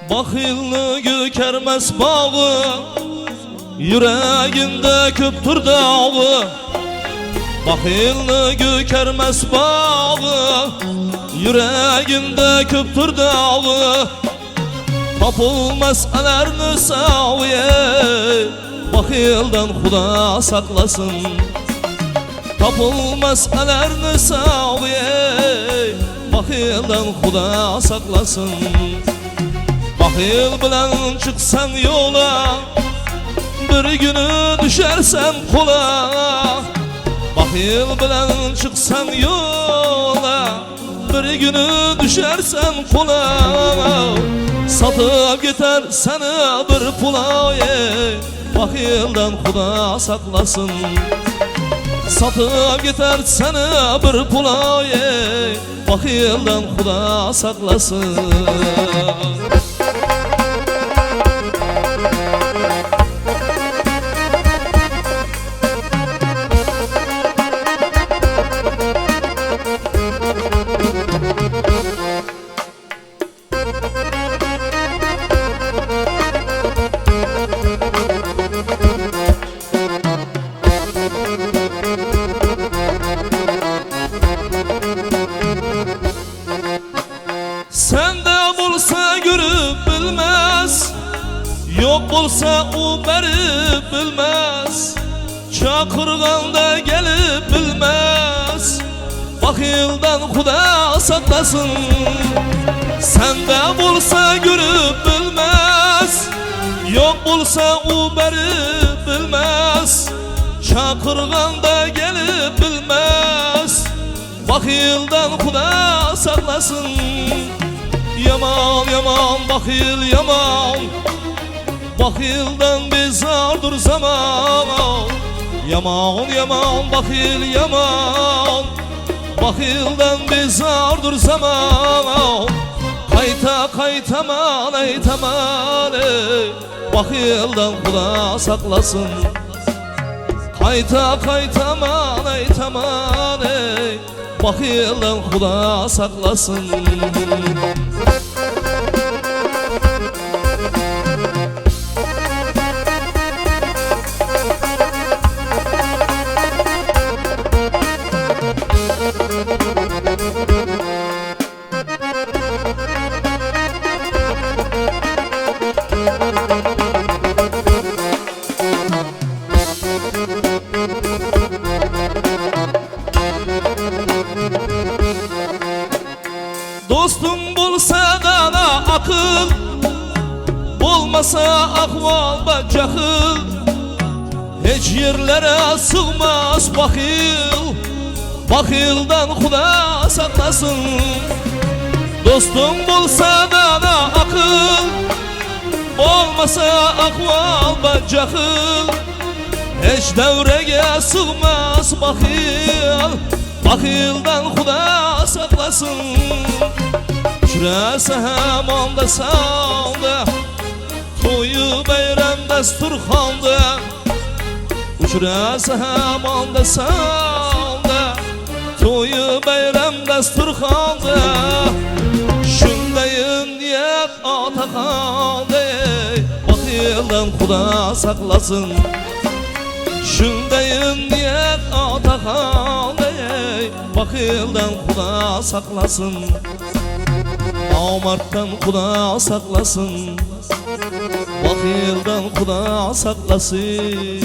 Baxilni gökermez bağı, yüreğinde köptür dağı. Baxilni gökermez bağı, yüreğinde köptür dağı. Tapılmaz alarını saviye, baxildan Xuda saklasın. Tapılmaz alarını saviye, baxildan Xuda saklasın. Baxil bilen çıksan yola, bir günü düşersen kola. Baxil bilen çıksan yola, bir günü düşersen kola. Satıp gider seni bir pula, baxildan Xuda saklasın. Satıp gider seni bir pula, baxildan Xuda saklasın. Sende bulsa görüp bilmez, yok bulsa o beri bilmez. Çakırganda gelip bilmez, baxildan Xuda saklasın. Sende bulsa görüp bilmez, yok bulsa o beri bilmez. Çakırganda gelip bilmez, baxildan Xuda saklasın. Yaman yaman baxil yaman, baxildan bezardır zaman. Yaman yaman baxil yaman, baxildan bezardır zaman. Kayta kaytaman aytaman, baxildan Xuda saklasın. Kayta kaytaman aytaman, baxildan Xuda saklasın. Dostum bulsa da akıl, olmasa ahval bacakıl. Hiç yerlere sığmaz baxil, baxildan Xuda saklasın. Dostum bulsa da akıl, olmasa ahval bacakıl. Hiç devrege sığmaz baxil, baxildan Xuda saklasın. Şurası hamanda saldı, toyu bayram dasturxonda. Şurası hamanda saldı, toyu bayram dasturxonda. Şundayın niyet ataxonda, baxildan Xuda saklasın. Şundayın niyet ataxonda, baxildan Xuda saklasın. Amartdan Xuda saklasın, baxildan Xuda saklasın.